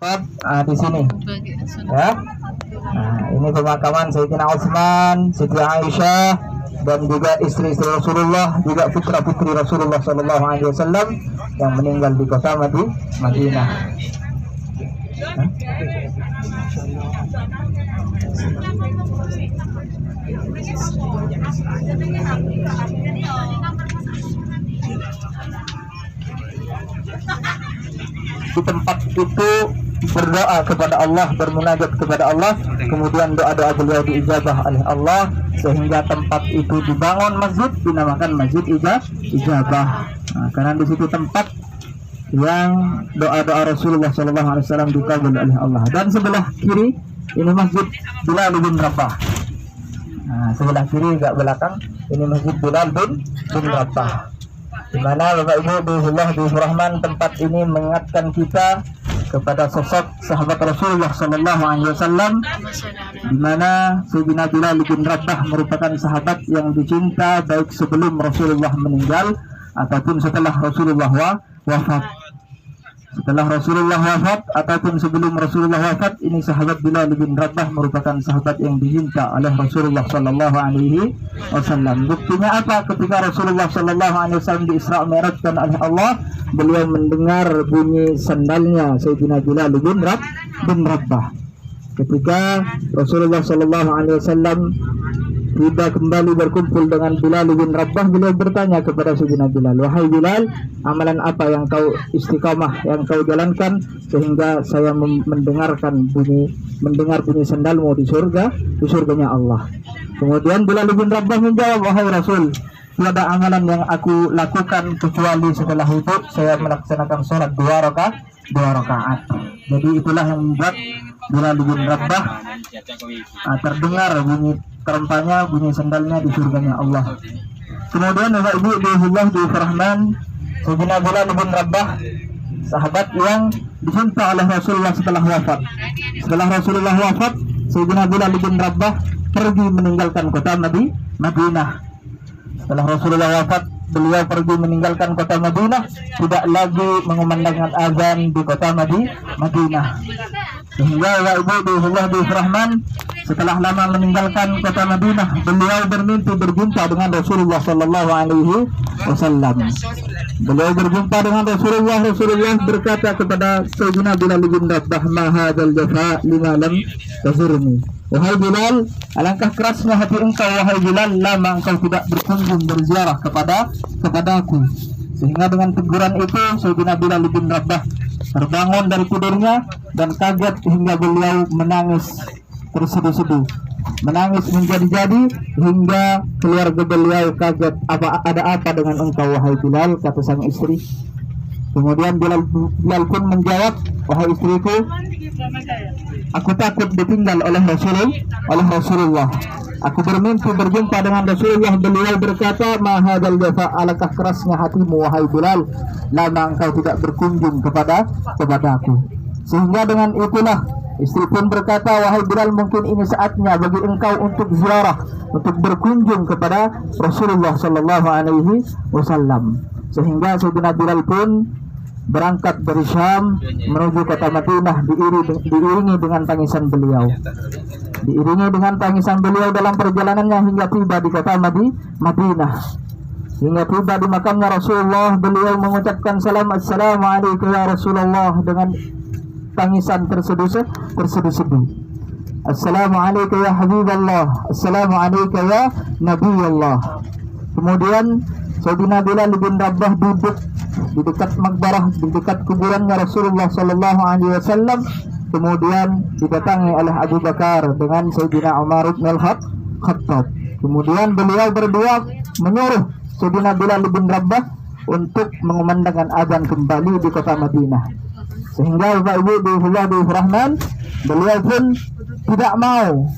di sini ya. Nah, ini pemakaman Sayyidina Utsman, Siti Aisyah, dan juga istri-istri Rasulullah, juga putra-putri Rasulullah Sallallahu Alaihi Wasallam yang meninggal di kota Madinah. Di tempat itu berdoa kepada Allah, bermunajat kepada Allah, kemudian doa-doa beliau diijabah oleh Allah, sehingga tempat itu dibangun masjid, dinamakan Masjid Ijabah. Nah, karena di situ tempat yang doa-doa Rasulullah SAW dikabul oleh Allah. Dan sebelah kiri ini Masjid Bilal bin Rabah. Nah, sebelah kiri agak belakang ini Masjid Bilal bin Rabah, di mana Bapak Ibu Rahman, tempat ini mengingatkan kita kepada sosok sahabat Rasulullah Sallallahu Alaihi Wasallam, di mana Sayyidina Bilal bin Rabah merupakan sahabat yang dicinta baik sebelum Rasulullah meninggal ataupun setelah Rasulullah wafat. Setelah Rasulullah wafat ataupun sebelum Rasulullah wafat, ini sahabat Bilal bin Rabah merupakan sahabat yang dicinta oleh Rasulullah Sallallahu Alaihi Wasallam. Buktinya apa? Ketika Rasulullah Sallallahu Alaihi Wasallam di Isra Mi'rajkan oleh Allah, beliau mendengar bunyi sandalnya Sayyidina Bilal bin Rabah. Ketika Rasulullah Sallallahu Alaihi Wasallam tiba kembali berkumpul dengan Bilal bin Rabah, beliau bertanya kepada Sayyidina Bilal, "Wahai Bilal, amalan apa yang kau istiqamah, yang kau jalankan sehingga saya mendengar bunyi sandalmu di surganya Allah?" Kemudian Bilal bin Rabah menjawab, "Wahai Rasul, tiada amalan yang aku lakukan kecuali setelah itu saya melaksanakan sholat dua rakaat." Jadi itulah yang membuat Bilal bin Rabah terdengar bunyi terempanya, bunyi sandalnya di surganya Allah. Kemudian Bapak Ibu di Rahman, Sayyidina Bilal bin Rabah, sahabat yang dicinta oleh Rasulullah setelah wafat. Setelah Rasulullah wafat, Sayyidina Bilal bin Rabah pergi meninggalkan kota Madinah. Setelah Rasulullah wafat, beliau pergi meninggalkan kota Madinah, tidak lagi mengumandangkan azan di kota Madinah. Sehingga Bapak Ibu di Rahman, setelah lama meninggalkan kota Madinah, beliau bermimpi berjumpa dengan Rasulullah Sallallahu Alaihi Wasallam. Beliau berjumpa dengan Rasulullah berkata kepada Sayyidina Bilal bin Rabah, "Ma hadzal jafa lima lam tazurni." Wahai Bilal, alangkah kerasnya hati engkau wahai Bilal, lama engkau tidak berkunjung berziarah kepadaku. Sehingga dengan teguran itu Sayyidina Bilal bin Rabah terbangun dari tidurnya dan kaget hingga beliau menangis terseduh-seduh, menangis menjadi-jadi hingga keluarga beliau kaget. Ada apa dengan engkau wahai Bilal?" kata sang istri. Kemudian Bilal pun menjawab, "Wahai istriku, aku takut ditinggal oleh Rasulullah. Aku bermimpi berjumpa dengan Rasulullah." Beliau berkata, "Ma hadzal jafa, alangkah kerasnya hatimu wahai Bilal, lama engkau tidak berkunjung kepadaku." Sehingga dengan itulah istri pun berkata, "Wahai Bilal, mungkin ini saatnya bagi engkau untuk ziarah, untuk berkunjung kepada Rasulullah Sallallahu Alaihi Wasallam." Sehingga Sayyidina Bilal pun berangkat dari Syam menuju kota Madinah, diiringi dengan tangisan beliau dalam perjalanannya hingga tiba di kota Madinah. Hingga tiba di makamnya Rasulullah, beliau mengucapkan salam, "Assalamualaikum ya Rasulullah," dengan tangisan terseduh-seduh. "Assalamualaikum ya Habiballah, Assalamualaikum ya Nabiullah." Kemudian Sayyidina Bilal bin Rabah duduk di dekat makbarah, di dekat kuburannya Rasulullah Sallallahu Alaihi Wasallam. Kemudian didatangi oleh Abu Bakar dengan Sayyidina Umar bin Al-Khattab. Kemudian beliau berdua menyuruh Sayyidina Bilal bin Rabah untuk mengumandangkan azan kembali di kota Madinah. Sehingga Bapak Ibu di Rahman, beliau pun tidak mau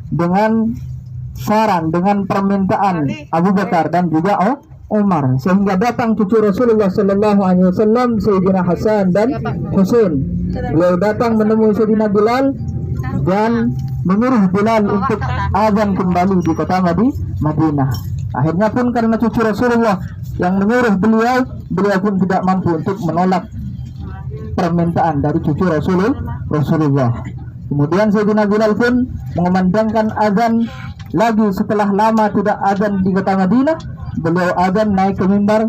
dengan saran, dengan permintaan Abu Bakar dan juga Umar, sehingga datang cucu Rasulullah Sallallahu Alaihi Wasallam, Sayyidina Hasan dan Husain. Beliau datang menemui Sayyidina Bilal dan menyuruh Bilal untuk azan kembali di kota Madinah. Akhirnya pun karena cucu Rasulullah yang menyuruh beliau pun tidak mampu untuk menolak permintaan dari cucu Rasulullah. Kemudian Sayyidina Bilal pun mengumandangkan azan lagi setelah lama tidak azan di kota Madinah. Beliau azan naik ke mimbar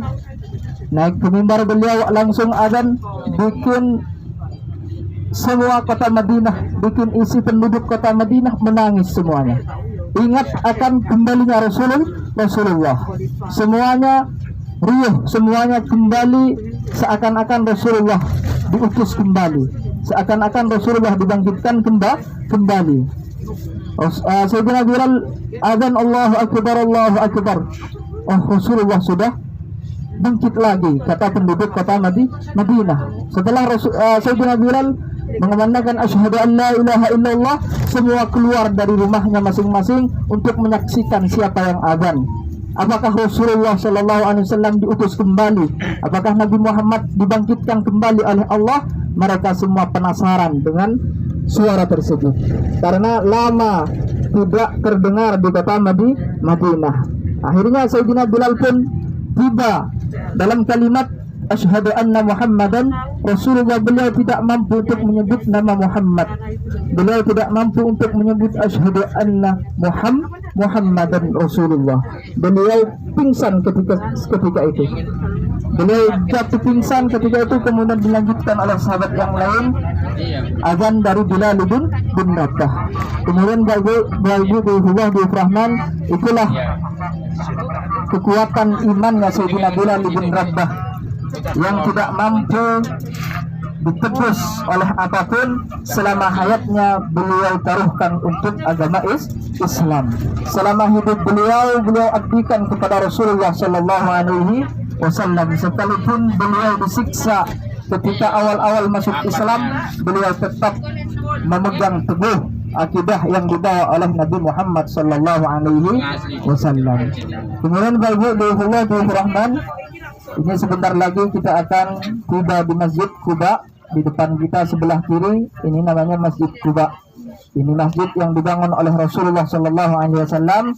beliau langsung azan, bikin semua kota Madinah, bikin isi penduduk kota Madinah menangis semuanya. Ingat akan kembalinya Rasulullah. Semuanya riuh, semuanya kembali seakan-akan Rasulullah diutus kembali, seakan-akan Rasulullah dibangkitkan kembali. Sayyidina Bilal azan Allahu Akbar, Allahu Akbar. Oh, Rasulullah sudah bangkit lagi, kata penduduk kota Madinah. Setelah Sayyidina Bilal mengumandangkan asyhadu an la ilaha illallah, semua keluar dari rumahnya masing-masing untuk menyaksikan siapa yang azan. Apakah Rasulullah Shallallahu Alaihi Wasallam diutus kembali? Apakah Nabi Muhammad dibangkitkan kembali oleh Allah? Mereka semua penasaran dengan suara tersebut, karena lama tidak terdengar di kota Madinah. Akhirnya Sayyidina Bilal pun tiba dalam kalimat asyhadu anna Muhammadan Rasulullah. Beliau tidak mampu untuk menyebut nama Muhammad. Beliau tidak mampu untuk menyebut asyhadu anna Muhammadan Rasulullah. Beliau pingsan ketika itu. Beliau jatuh pingsan ketika itu, kemudian dilanjutkan oleh sahabat yang lain azan dari Bilal bin Rabah. Kemudian Bapak Rahman, itulah kekuatan imannya Sayyidina Bilal bin Rabah yang tidak mampu ditebus oleh apapun selama hayatnya beliau taruhkan untuk agama Islam. Selama hidup beliau abdikan kepada Rasulullah Sallallahu Alaihi Wasallam. Sekalipun beliau disiksa ketika awal-awal masuk Islam, beliau tetap memegang teguh akidah yang dibawa oleh Nabi Muhammad Sallallahu Alaihi Wasallam. Kemudian Bapak Rahman, ini sebentar lagi kita akan tiba di Masjid Quba. Di depan kita sebelah kiri ini namanya Masjid Quba. Ini masjid yang dibangun oleh Rasulullah Sallallahu Alaihi Wasallam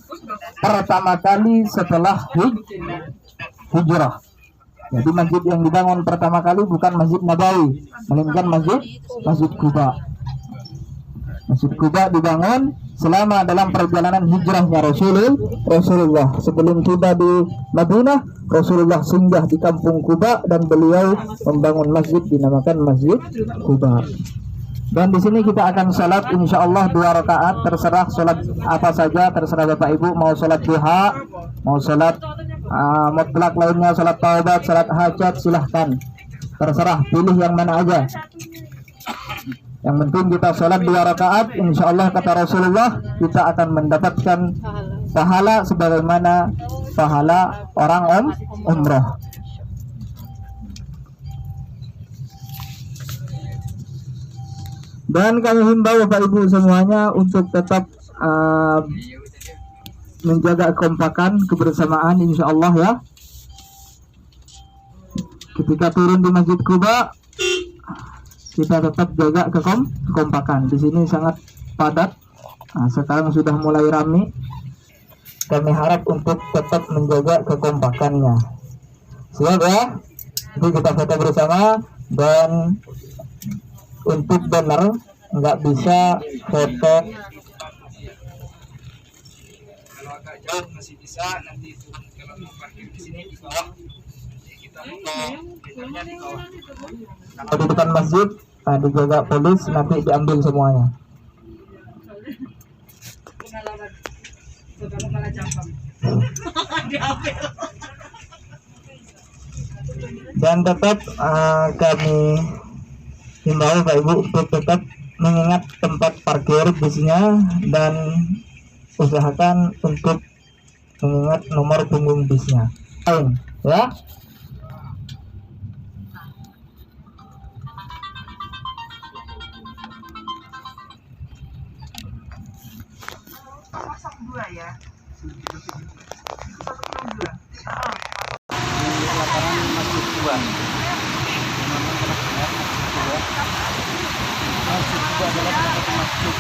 pertama kali setelah hijrah. Jadi masjid yang dibangun pertama kali bukan Masjid Nabawi, melainkan Masjid Quba. Masjid Quba dibangun selama dalam perjalanan hijrahnya Rasulullah. Sebelum tiba di Madinah, Rasulullah singgah di kampung Quba dan beliau membangun masjid dinamakan Masjid Quba. Dan di sini kita akan salat insyaallah 2 rakaat, terserah salat apa saja, terserah Bapak Ibu mau salat duha, mau salat mutlak lainnya, salat taubat, salat hajat, silahkan. Terserah, pilih yang mana aja. Yang penting kita sholat 2 rakaat, insya Allah kata Rasulullah kita akan mendapatkan pahala sebagaimana pahala orang umrah. Dan kami himbau Bapak Ibu semuanya untuk tetap menjaga kekompakan, kebersamaan insya Allah ya. Ketika turun di Masjid Quba, kita tetap jaga kekompakan. Di sini sangat padat. Nah, sekarang sudah mulai ramai. Kami harap untuk tetap menjaga kekompakannya. Siap ya? Jadi kita foto bersama. Dan untuk banner nggak bisa foto. Kalau agak jauh masih bisa. Nanti kalau mau parkir di sini di bawah, kita foto bannernya di bawah. Kalau di depan masjid dijaga polis, nanti diambil semuanya. Dan tetap kami himbau Pak Ibu untuk tetap mengingat tempat parkir busnya dan usahakan untuk mengingat nomor punggung busnya. Ya. Ya. Lapangan Masjid Quba. Masjid Quba adalah masjid